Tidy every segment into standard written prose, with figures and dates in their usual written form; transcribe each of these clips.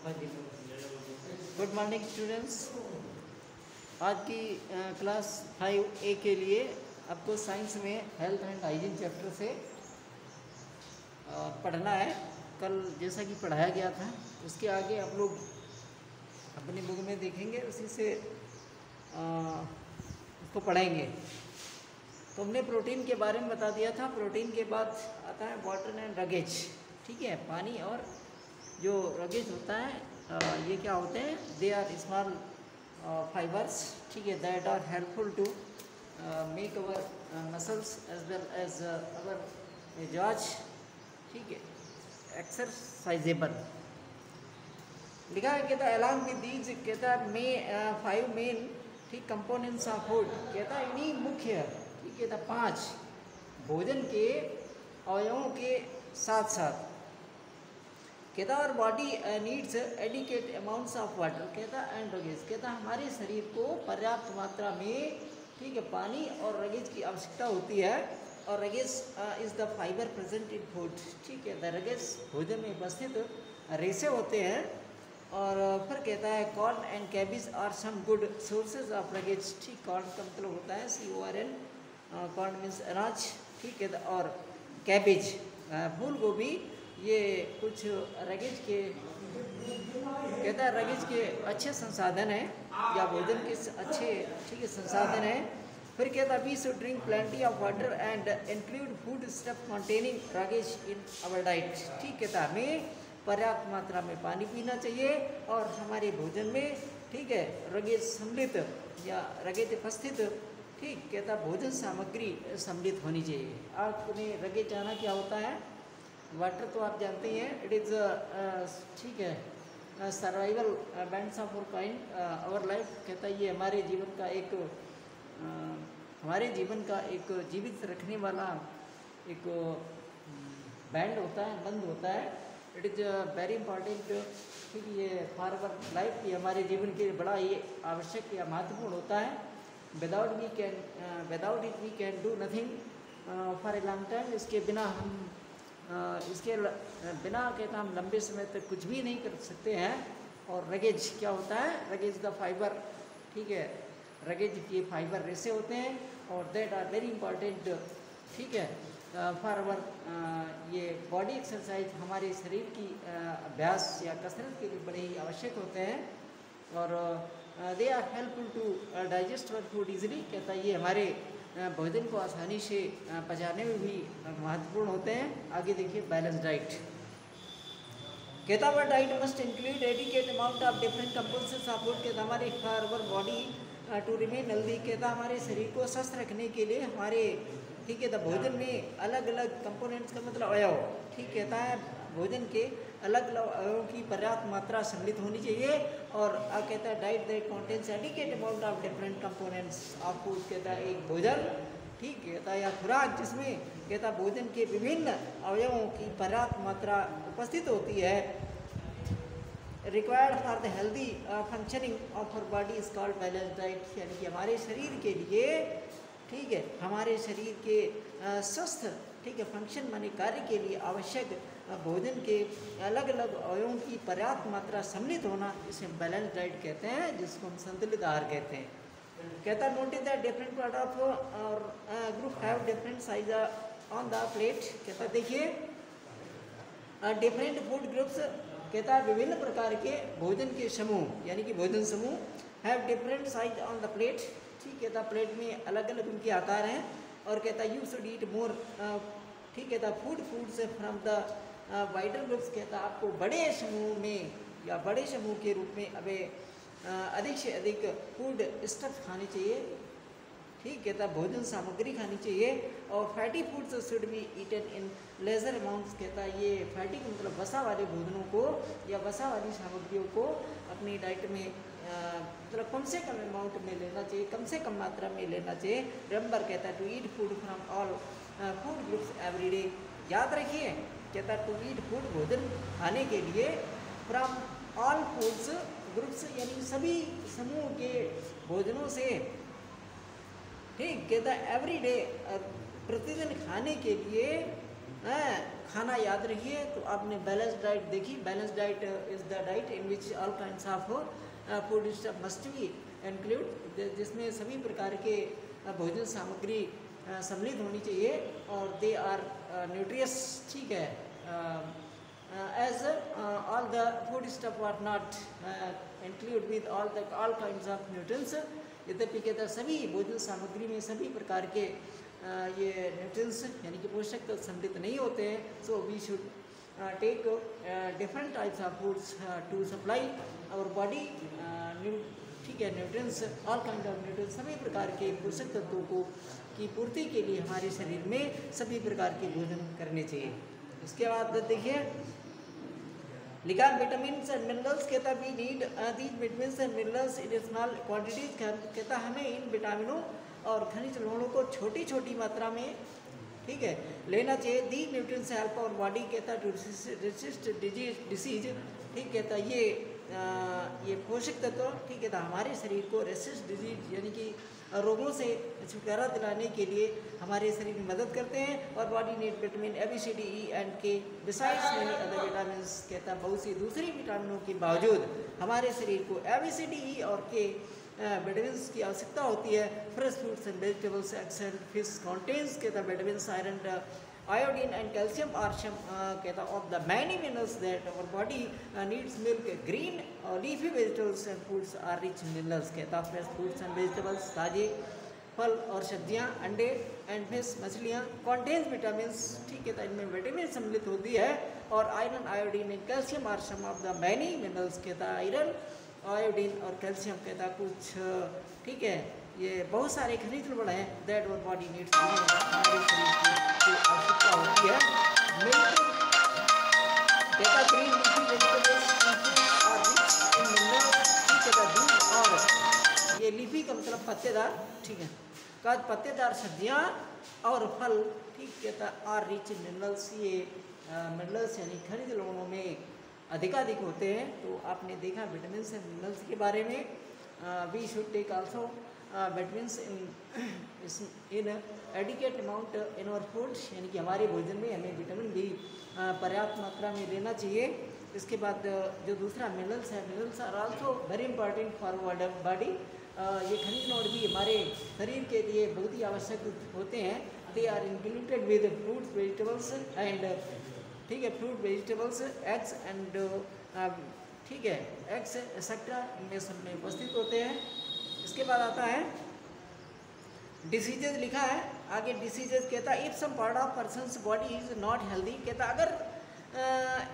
Good morning students. आज की class 5A के लिए आपको साइंस में हेल्थ एंड हाइजीन चैप्टर से पढ़ना है। कल जैसा कि पढ़ाया गया था उसके आगे आप लोग अपनी बुक में देखेंगे, उसी से उसको पढ़ेंगे। तो हमने प्रोटीन के बारे में बता दिया था। प्रोटीन के बाद आता है वाटर एंड रगेज। ठीक है, पानी और जो रगेज होता है ये क्या होते हैं? दे आर स्मॉल फाइबर्स, ठीक है, that are helpful to make our muscles as well as our jaws, ठीक है, एक्सरसाइजेबल। लिखा है कहता है अलॉन्ग विद दीज कहता है 5 मेन, ठीक, कंपोनेंट्स ऑफ फूड। कहता है इन्हीं मुख्य, ठीक है, 5 भोजन के अवयवों के साथ साथ कहता और body needs adequate amounts of water, कहता एंड रगेज। कहता हमारे शरीर को पर्याप्त मात्रा में, ठीक है, पानी और रगेज की आवश्यकता होती है। और roughage is the fibre present in food, ठीक है, द रगेज भोजन में उपस्थित रेशे होते हैं। और फिर कहता है corn and cabbage are some good sources of roughage, ठीक, कॉर्न का मतलब होता है CORN, कॉर्न मीन्स अनाज, ठीक है, और कैबेज फूल गोभी, ये कुछ रगेज के, कहता है रगेज के अच्छे संसाधन हैं या भोजन के अच्छे, ठीक है, संसाधन हैं। फिर कहता है we should drink plenty of water and include food stuff containing roughage in our diet, ठीक, कहता है हमें पर्याप्त मात्रा में पानी पीना चाहिए और हमारे भोजन में, ठीक है, रगेज सम्मिलित या रगेज उपस्थित, ठीक, कहता भोजन सामग्री सम्मिलित होनी चाहिए। आपने रगेज जाना क्या होता है? वाटर तो आप जानते हैं, इट इज़, ठीक है, सर्वाइवल बैंड्स ऑफ और काइंड आवर लाइफ। कहता है ये हमारे जीवन का एक, हमारे जीवन का एक जीवित रखने वाला एक बैंड होता है, बंद होता है। इट इज़ वेरी इंपॉर्टेंट, ठीक, ये फॉर आवर लाइफ, ये हमारे जीवन के लिए बड़ा ये आवश्यक या महत्वपूर्ण होता है। Without it we can do nothing for a long time. इसके बिना हम कहता हम लंबे समय तक कुछ भी नहीं कर सकते हैं। और रगेज क्या होता है? रगेज द फाइबर, ठीक है, रगेज के फाइबर रेशे होते हैं और दैट आर वेरी इंपॉर्टेंट, ठीक है, फॉर आवर ये बॉडी एक्सरसाइज, हमारे शरीर की अभ्यास या कसरत के लिए बड़े ही आवश्यक होते हैं। और they are helpful to digest our food easily. कहता है ये हमारे भोजन को आसानी से पचाने में भी महत्वपूर्ण होते हैं। आगे देखिए बैलेंस डाइट। कहता हुआ diet must include adequate amount of different components of food. कहता हमारे for our body to remain healthy, कहता हमारे शरीर को स्वस्थ रखने के लिए हमारे, ठीक है, तो भोजन में अलग अलग कंपोनेंट्स का मतलब अवयव, ठीक, कहता है भोजन के अलग अलग अवयवों की पर्याप्त मात्रा सम्मिलित होनी चाहिए। और कहता है diet that contains adequate amount of different components of food. कहता है एक भोजन, ठीक, कहता है या खुराक जिसमें, कहता है भोजन के विभिन्न अवयवों की पर्याप्त मात्रा उपस्थित होती है, required for the healthy functioning of our body is called balance diet. यानी कि हमारे शरीर के लिए, ठीक है, हमारे शरीर के स्वस्थ, ठीक है, फंक्शन माने कार्य के लिए आवश्यक भोजन के अलग अलग अवयवों की पर्याप्त मात्रा सम्मिलित होना, इसे बैलेंस डाइट कहते हैं, जिसको हम संतुलित आहार कहते हैं। कहता है notice that different part of our group have different size on the plate. कहता देखिए डिफरेंट फूड ग्रुप्स, कहता है विभिन्न प्रकार के भोजन के समूह, यानी कि भोजन समूह have different size on the plate, ठीक, कहता प्लेट में अलग अलग उनके आकार हैं। और कहता यू शुड ईट मोर, ठीक, कहता foods from the wider groups. कहता आपको बड़े समूह में या बड़े समूह के रूप में अधिक से अधिक फूड स्टफ खाने चाहिए, ठीक, कहता भोजन सामग्री खानी चाहिए। और fatty foods should be eaten in larger amounts. कहता ये फैटी मतलब वसा वाले भोजनों को या वसा वाली सामग्रियों को अपनी डाइट में मतलब कम से कम अमाउंट में लेना चाहिए, कम से कम मात्रा में लेना चाहिए। रिमेंबर, कहता है to eat food from all food groups every day. याद रखिए, कहता है टू ईट फूड, भोजन खाने के लिए, फ्रॉम ऑल फूड्स ग्रुप्स, यानी सभी समूह के भोजनों से, ठीक, कहता है एवरी डे, प्रतिदिन खाने के लिए खाना याद रखिए तो आपने बैलेंस डाइट देखी। Balance diet is the diet in which all kinds of food stuff must be include, जिसमें सभी प्रकार के भोजन सामग्री सम्मिलित होनी चाहिए और दे आर न्यूट्रियस, ठीक है। As all the food stuff are not include with all kinds of nutrients, यद्यपि कहता सभी भोजन सामग्री में सभी प्रकार के ये न्यूट्रिएंट्स यानी कि पोषक तत्व सम्मिलित नहीं होते हैं। So we should take different types of foods to supply our body, ठीक है, nutrients, all kind of nutrients, सभी प्रकार के पोषक तत्वों को की पूर्ति के लिए हमारे शरीर में सभी प्रकार के भोजन करने चाहिए। इसके बाद देखिए लिखा विटामिन्स एंड मिनरल्स, कहता we need these vitamins and minerals in small quantities, कहता हमें इन विटामिनों और खनिज लवणों को छोटी छोटी मात्रा में, ठीक है, लेना चाहिए। दी न्यूट्रिएंट्स हेल्प और बॉडी, कहता टू रेसिस्ट डिसीज, ठीक, कहता ये पोषक तत्व, ठीक है, हमारे शरीर को रेसिस्ट डिजीज यानी कि रोगों से छुटकारा दिलाने के लिए हमारे शरीर में मदद करते हैं। और body need vitamin A, B, C, D, E and K besides many other vitamin, कहता बहुत सी दूसरी विटामिनों के बावजूद हमारे शरीर को ए, बी, सी, डी, ई और के विटामिन की आवश्यकता होती है। Fresh fruits and vegetables, eggs and fish contains, कहता vitamin, iron, iodine and calcium are some कहता of the many minerals that our body needs. Milk, green leafy vegetables and fruits are rich in minerals, कहता fresh fruits and vegetables, ताजे फल और सब्जियां, अंडे and fish, मछलियां contains vitamins, ठीक है, इनमें विटामिन सम्मिलित होती है। और iron, iodine and calcium are some of the many minerals, कहता आयरन, आयोडीन और कैल्शियम, कहता कुछ, ठीक है, ये बहुत सारे खनिज लवण हैं दैट आवर बॉडी नीड्स, हमारे शरीर की आवश्यकता होती है। मिल्क, कहता green leafy vegetables are rich in minerals, ठीक है, दूध और ये लीफी का मतलब पत्तेदार, ठीक है, का पत्तेदार सब्जियां और फल, ठीक, कहता आर रिच इन मिनरल्स, ये मिनरल्स यानी खनिज लवणों में अधिकाधिक होते हैं। तो आपने देखा विटामिन एंड मिनरल्स के बारे में। We should take also vitamins in adequate amount in our food, यानी कि हमारे भोजन में हमें विटामिन भी पर्याप्त मात्रा में लेना चाहिए। इसके बाद जो दूसरा मिनरल्स है, minerals are also very important for body, ये खनिज लवण भी हमारे शरीर के लिए बहुत ही आवश्यक होते हैं। They are included with fruits, vegetables and, ठीक है, फ्रूट, वेजिटेबल्स, एग्स एंड, ठीक है, एग्स एक्सेट्रा, इनमें सब में उपस्थित होते हैं। इसके बाद आता है डिसीजेज, लिखा है आगे डिसीजेज, कहता if some part of person's body is not healthy, कहता अगर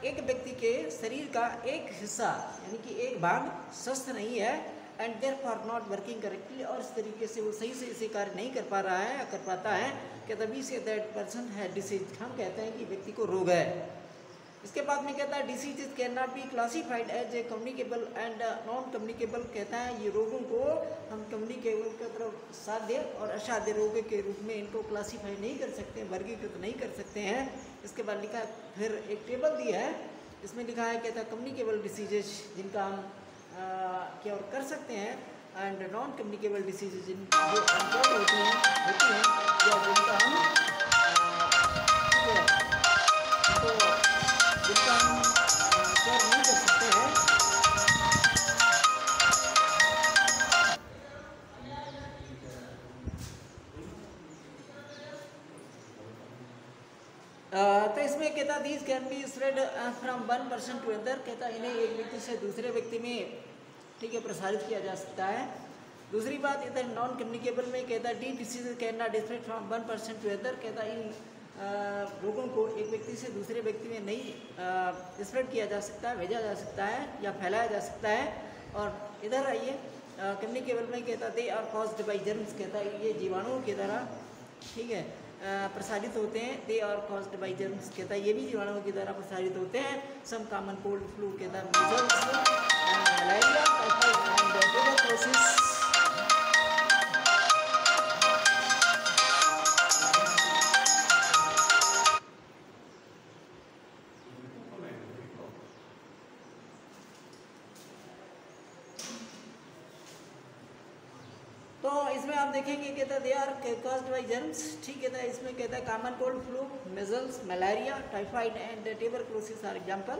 एक व्यक्ति के शरीर का एक हिस्सा यानी कि एक भाग स्वस्थ नहीं है and therefore not working correctly, और इस तरीके से वो सही से इसे कार्य नहीं कर पा रहा है या कर पाता है, कहता वी से दैट पर्सन है डिसीज, हम कहते हैं कि व्यक्ति को रोग है। इसके बाद में कहता है diseases can not be classified as a communicable and non communicable, कहता है ये रोगों को हम कम्युनिकेबल की तरफ साध्य और असाध्य रोग के रूप में इनको क्लासीफाई नहीं कर सकते, वर्गीकृत नहीं कर सकते हैं। इसके बाद लिखा फिर एक टेबल दिया है, इसमें लिखा है, कहता है कम्युनिकेबल डिसीजेज जिनका हम क्योर कर सकते हैं एंड नॉन कम्युनिकेबल डिसीजेज जो अनक्योर्ड होती हैं या जिनका हम तो जिनका हम क्योर नहीं कर सकते हैं। तो इसमें कहता these can be spread from one person to other, कहता इन्हें एक व्यक्ति से दूसरे व्यक्ति में, ठीक है, प्रसारित किया जा सकता है। दूसरी बात इधर नॉन कम्युनिकेबल में कहता the disease can not spread from one person to other, कहता इन रोगों को एक व्यक्ति से दूसरे व्यक्ति में नहीं स्प्रेड किया जा सकता है, भेजा जा सकता है या फैलाया जा सकता है। और इधर आइए कम्युनिकेबल में कहता they are caused by germs, कहता ये जीवाणुओं के द्वारा, ठीक है, प्रसारित होते हैं। They are caused by germs, कहता है ये भी जीवाणुओं के द्वारा प्रसारित होते हैं। सम कॉमन कोल्ड फ्लू, कहता है measles, malaria, typhoid and tuberculosis. तो तो इसमें आप देखेंगे कहता है they are caused by germs, ठीक है। इसमें कहता है common cold, flu, measles, malaria, typhoid and tuberculosis are example.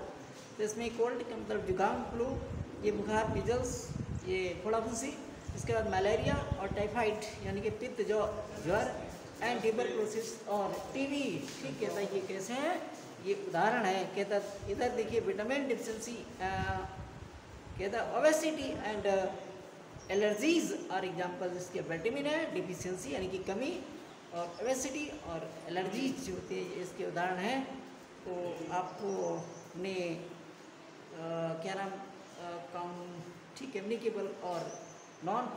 तो इसमें कोल्ड का मतलब जुकाम, फ्लू ये बुखार, मिजल्स ये फोड़ा फुंसी, इसके बाद मलेरिया और टाइफाइड यानी कि पित्त जो ज्वर, एंड ट्यूबरकुलोसिस और टीबी, ठीक कहता है। ये कैसे हैं, ये उदाहरण है। कहता इधर देखिए विटामिन डिफिशिएंसी, कहता obesity and allergies are example. इसके विटामिन है डिफिशिएंसी यानी कि कमी, और ओबेसिटी और एलर्जीज जो होती है इसके उदाहरण हैं। तो आपको ने क्या नाम ठीक कम्युनिकेबल और नॉन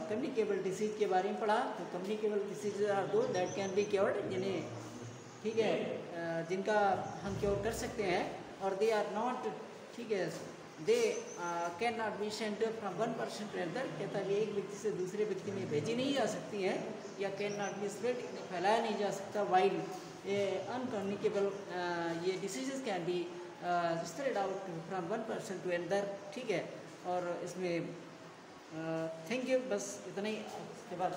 कम्युनिकेबल डिसीज के बारे में पढ़ा। तो कम्युनिकेबल डिसीज आर दो दैट कैन बी क्योर्ड, जिन्हें ठीक है जिनका हम क्योर कर सकते हैं, और दे आर नॉट, ठीक है they can not be send from one person to another. कहता है एक व्यक्ति से दूसरे व्यक्ति में भेजी नहीं जा सकती है, या कैन नॉट बी स्प्रेड, इन्हें फैलाया नहीं जा सकता। वाइल ये अनकम्युनिकेबल ये diseases can be spread out from one person to another, ठीक है। और इसमें थैंक यू, बस इतना ही। उसके बाद